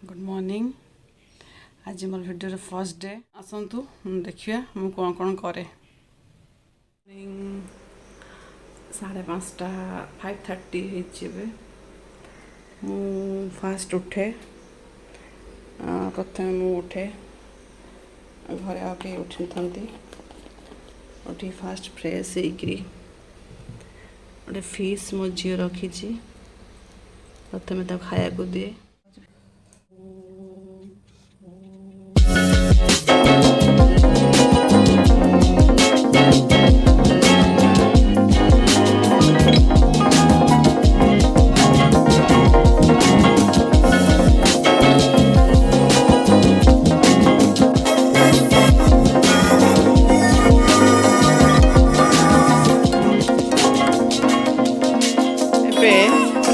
Good morning. आज मोर video first day आसतु देखिए मु कौन कौन करे। 5:30 5:30 मु फास्ट उठे। प्रथम मु उठे घरे आके उठी था उठी फास्ट फ्रेश होकरी गोटे फिश मो झील रखी प्रथम खाया को दिए।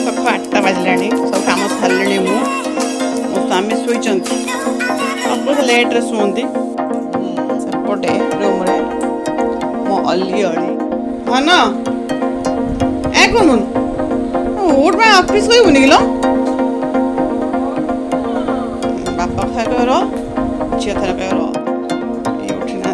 सका 8टा बाजला सब कम सारे मो स्वामी शुई सब लेट्रे शुंती सेपटे रूम्रे मो अली अली हाँ न ए कौन उठ मैं ऑफिस को बुनी गिलो बापा खाए कह झील थारा कह ये उठी ना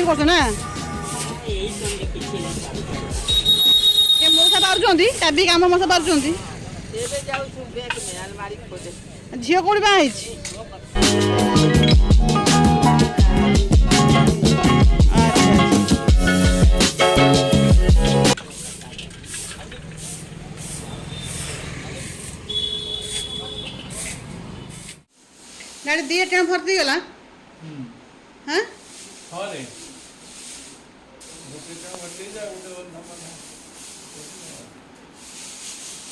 କରୁଛ ନା କେ ମଉସା ପାରୁଛନ୍ତି କାବି କାମ ମଉସା ପାରୁଛନ୍ତି ଝିଅ କୋଉଠି ବାହା ହେଇଛି गाड़ी दी टेन भर्ती गला हाँ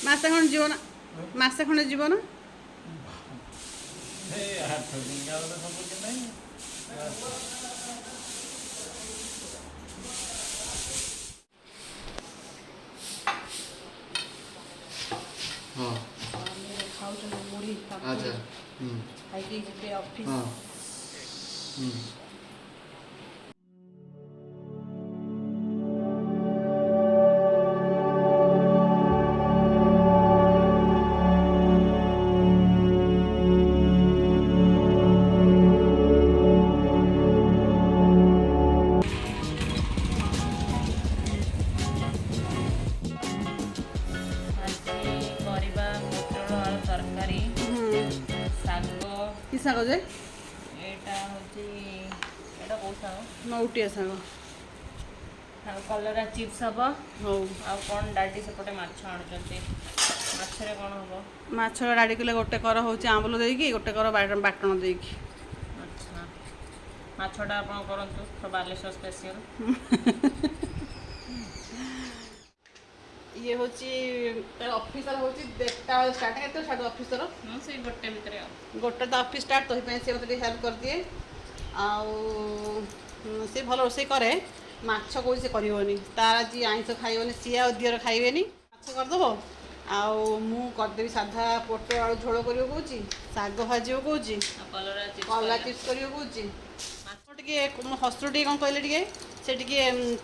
मासे खंड जीव ना मासे खंड जीव ना हाँ अच्छा ऑफिस हाँ कि साग जे एटा होची एटा को साग नौटिया साग कलरा चिप्स हबो हो आ कोन डाडी सेपटे माछ आनुचंती माछरे कोन हबो माछ डाडी किले गोटे कर होची आंबल देकी गोटे कर बाटण देकी अच्छा माछटा आपण करंतु तो बालेश्वर स्पेशल ये होची ऑफिसर होची देखता स्टार्ट करते साडू ऑफिसर नो से गोटे भितरे गोटे तो ऑफिस स्टार्ट तो से मते हेल्प कर दिए आउ से भल रोसे करे माछ कोई से करिवनी तार जी आइंस खाइबनी सी आ दियर खाइबेनी माछ कर दबो आउ मु कर देबी साधा पोटो आलू झोल करियो कहूची साग भाजियो कहूची कलरा चिप्स करियो कहूची माछ टिके मो हस्तर टिके कोन कहले टिके से टिके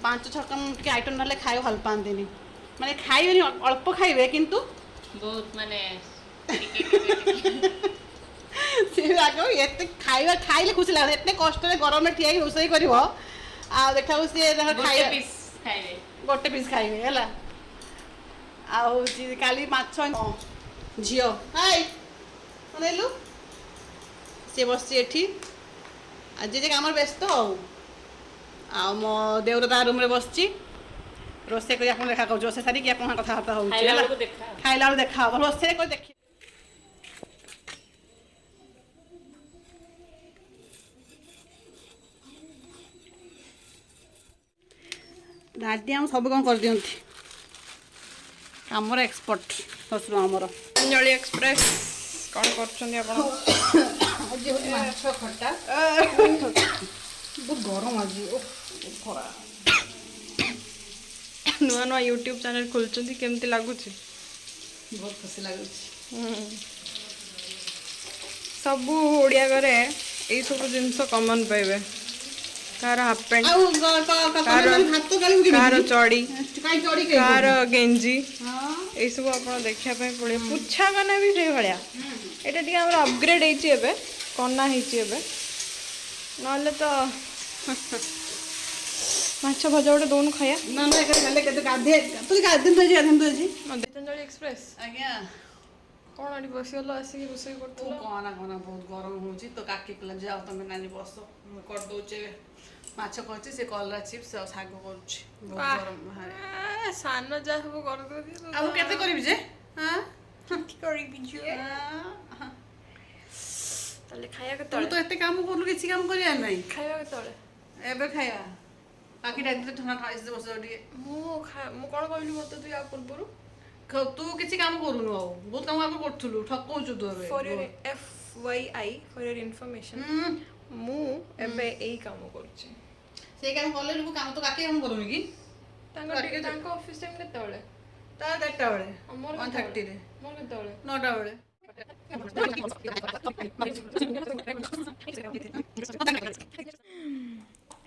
5-6 कम टिके आइटम नले खाइ हल पांदिनी माने खाइबेनी अल्प खाइबे किंतु बहुत माने से आगो एते खाइबा खाइले खुशी लागे एते कष्ट रे गरम में ठिया रोसई करिवो आ देखाउ से खाइ पीस खाइबे गोटे पीस खाइबे हला आ होची काली माछ झियो हाय अनेलु से बसची एठी आज जे हमर व्यस्त हो आ मो देउर ता रूम रे बसची रोसे करी आपन देखा कहजो से सारी कि आपन कथा होता होची हला खाइला देखा रोसे को देखि दादी हम सब कौन कर दियंती आमर एक्सपर्ट शशुर आमर गीतांजलि एक्सप्रेस कौन करछन्ती आपण आज माछ खट्टा बहुत गरम आज ओ खरा नुआ नुआ यूट्यूब चैनल खोलछन्ती केमती लागुची बहुत खुशी लागुची सबू ओडिया घरे एई सब जिंस कॉमन पाइबे कार हाफ पैंट कार चौड़ी कार गेंजी ये सब आप देखा पड़े पुछा कना भी से भाया यहाँ टी अपग्रेड होते कना होते तो माछ भजा गोटे दौन खाया गीतांजलि एक्सप्रेस आज्ञा कौन आठ बसीगल आसिक रोसे कर कहना कहना बहुत गरम हो तो काकी पिला जाओ तुम नानी बस कर दौचे माछ करछि से कलरा चिप्स और साग करछि बहुत गरम सान जा सब कर अब केते करबी जे हां ताले खाया के तू तो एते काम करलु किछि काम करिया नै खाया के तळे एबे खाया काकी डाली तो ठना खाइस बस ओडी मु कोन कहली मते तू या पूर्वरु तू किछि काम करूनु आ बहुत काम आप करथुलु ठकौछु तू एबे for your FYI for your information मु एबे एई काम करछि से काम करले लु काम तो काकी हम करूनी की तांको ऑफिस टाइम के तळे ता देटा बेले मोर 1:30 रे मोर के तळे 9टा बेले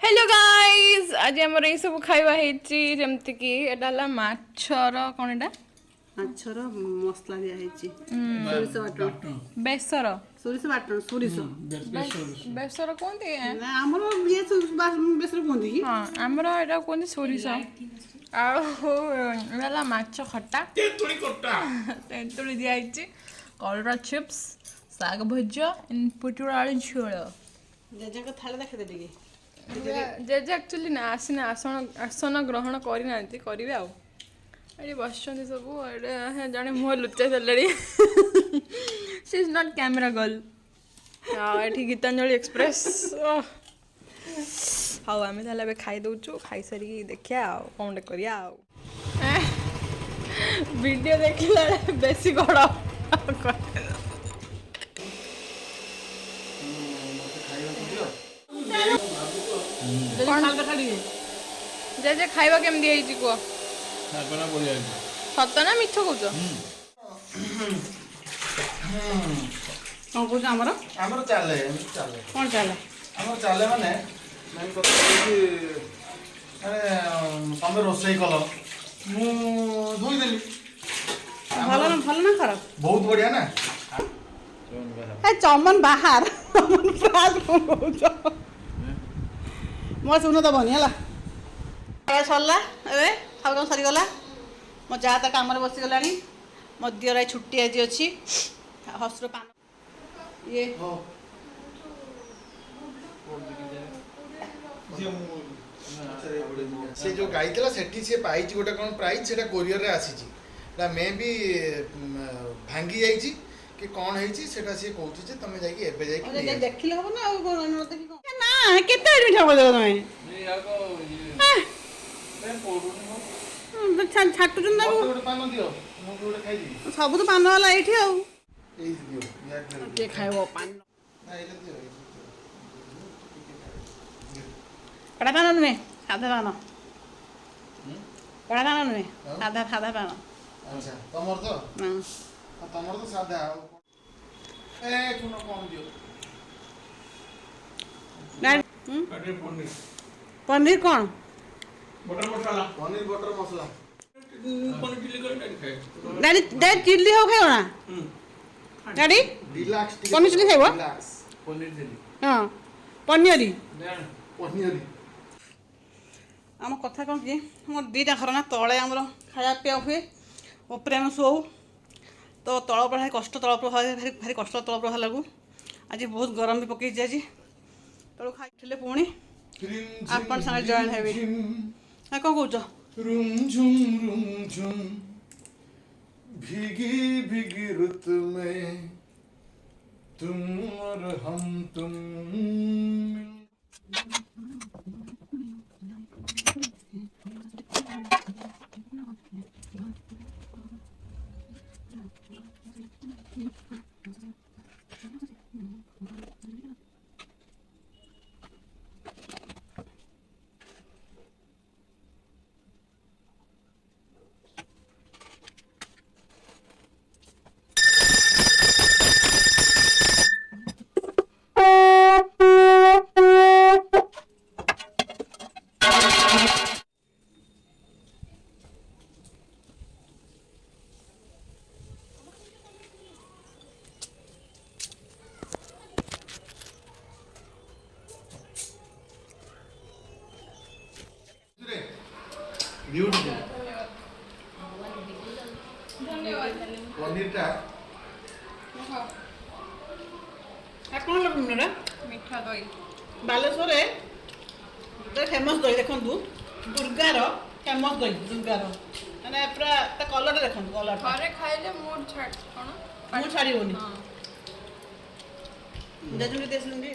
हेलो गाइस आज हमर ए सब खाइबा हेची जेमति की एडाला माछर कोन एटा ମାଛର ମସଲା ଦିଆହେଇଛି ସୋରିଷ ବାଟଣ ବେସର ସୋରିଷ ବାଟଣ ସୋରିଷ ବେସର କୁହନ୍ତି ନା ଆମର ଇଏ ବେସର କୁହନ୍ତି କି ହଁ ଆମର ଏଇଟା କୁହନ୍ତି ସୋରିଷ ଆଉ ହେଲା ମାଛ ଖଟା ତେନ୍ତୁଳି ଦିଆହେଇଛି କଲରା ଚିପ୍ସ ଶାଗ ଭଜା ପୋଟଳ ଆଳୁ ଝୋଳ ଜେଜେଙ୍କ ଥାଳି ଦେଖେଇଦେ ଟିକେ ଜେଜେ ଆକ୍ଚୁଆଲି ନା ଆସନ ଗ୍ରହଣ କରିନାହାନ୍ତି କରିବେ ଆଉ ଏଠି ବସିଛନ୍ତି ସବୁ ଏଇଟା ଜଣେ ମୁହଁ ଲୁଚେଇ ଦେଲେଣି C is not camera girl ଆଉ ଏଠି ଗୀତାଞ୍ଜଳି ଏକ୍ସପ୍ରେସ୍ ହଉ ଆମେ ତାହେଲେ ଏବେ ଖାଇଦେଉଛୁ ଖାଇସାରିକି ଦେଖିବା ଆଉ କ'ଣଟେ କରିବା ଆଉ ଭିଡ଼ିଓ ଦେଖିଲା ବେଳେ ବେଶୀ ଗଡ଼ ଜେଜେ ଖାଇବା କେମିତି ହେଇଛି କୁହ ସତ ନା ମିଛ କହୁଛ କ'ଣ କହୁଛ ଆମର ଆମର ଚାଲେ କ'ଣ ଚାଲେ ଆମର ଚାଲେ ମାନେ ମେନ୍ କଥା ହେଉଛି ମାନେ ତମେ ରୋଷେଇ କଲ ମୁଁ ଧୋଇଦେଲି ଭଲ ନା ଖରାପ ବହୁତ ବଢ଼ିଆ ନା ଚମନ ବାହାର କ'ଣ କହୁଛ ମୋ ଶୁଣ ଦେବନି ହେଲା ସରିଲା ଏବେ ଖାଉ କାମ ସରିଗଲା ମୋ ଯାଆ ତା କାମରେ ବସିଗଲାଣି ମୋ ଦିଅର ଛୁଟି ଆଜି ଅଛି ହସ୍ର ପାନ ଇଏ ସେ ଯେଉଁ ଗାଇଥିଲା ସେଠି ସେ ପାଇଛି ଗୋଟେ କ'ଣ ପ୍ରାଇଜ୍ ସେଟା କୋରିଅରରେ ଆସିଛି ସେଟା ମେ ବି ଭାଙ୍ଗି ଯାଇଛି କି କ'ଣ ହେଇଛି ସେଟା ସିଏ କହୁଛି ଯେ ତମେ ଯାଇକି ଏବେ ଯାଇକି ଦେଖିଲେ ହବ ନା ଆଉ ନା କେତେ ମିଠା କରିଦେବ ତମେ ଛାଟୁଛନ୍ତି ତାକୁ ସବୁ ତ ପାନ ହେଲା ଏଇଠି ଆଉ କିଏ ଖାଇବ ପାନ କଡ଼ା ପାନ ନୁହେଁ ସାଧା ପାନ କଡ଼ା ପାନ ନୁହେଁ ସାଧା ପାନ ତମର ତ ସାଧା ପନିର କ'ଣ ପନିର ବଟର ମସଲା ଡାଡି ଚିଲ୍ଲି ହଉ ଖାଇବ ନା ଡାଡି ପନିର ଚିଲ୍ଲି ଖାଇବ ହଁ ପନିର ଆମ କଥା କ'ଣ କି ଆମର ଦୁଇଟା ଘର ନା ତଳେ ଆମର ଖାଇବା ପିଇବା ହୁଏ ଉପରେ ଆମେ ଶୋଉ ତ ତଳ ଭାରି କଷ୍ଟ ଭାରି କଷ୍ଟ ତଳ ବାହାରିଲାକୁ ଆଜି ବହୁତ ଗରମ ବି ପକେଇଛି ଆଜି ତଳୁ ଖାଇଥିଲେ ପୁଣି ଆପଣ ସାଙ୍ଗରେ ଜଏନ୍ ହେବି ନା କ'ଣ କହୁଛ भीगी भीगी रुत में तुम और हम तुम ब्यूटीफुल पनीर टा କ'ଣ ଲଗେଇଟା ମିଠା ଦହି ବାଲେଶ୍ୱରରେ ଫେମସ୍ ଦହି ଦେଖନ୍ତୁ ଦୁର୍ଗାର ଫେମସ୍ ଦହି ଦୁର୍ଗାର ମାନେ ପୁରା ତା କଲର୍ଟା ଦେଖନ୍ତୁ କଲର୍ଟା ଥରେ ଖାଇଲେ ମୁଡ୍ କ'ଣ ମୁଁ ଛାଡ଼ିବନି ଜେଜୁଙ୍କୁ ଦେଇଥିଲି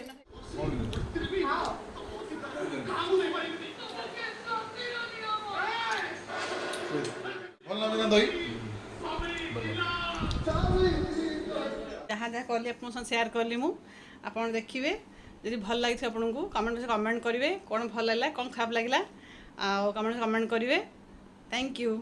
ଭଲ ଲାଗୁଛି ନା ଦହି ଯାହା ଯାହା କଲି ଆପଣଙ୍କ ସାଙ୍ଗେ ସେୟାର କଲି ମୁଁ ଆପଣ ଦେଖିବେ ଯଦି ଭଲ ଲାଗିଥିବ ଆପଣଙ୍କୁ କମେଣ୍ଟ କରିବେ କ'ଣ ଭଲ ଲାଗିଲା କ'ଣ ଖରାପ ଲାଗିଲା ଆଉ କମେଣ୍ଟ କରିବେ ଥ୍ୟାଙ୍କ ୟୁ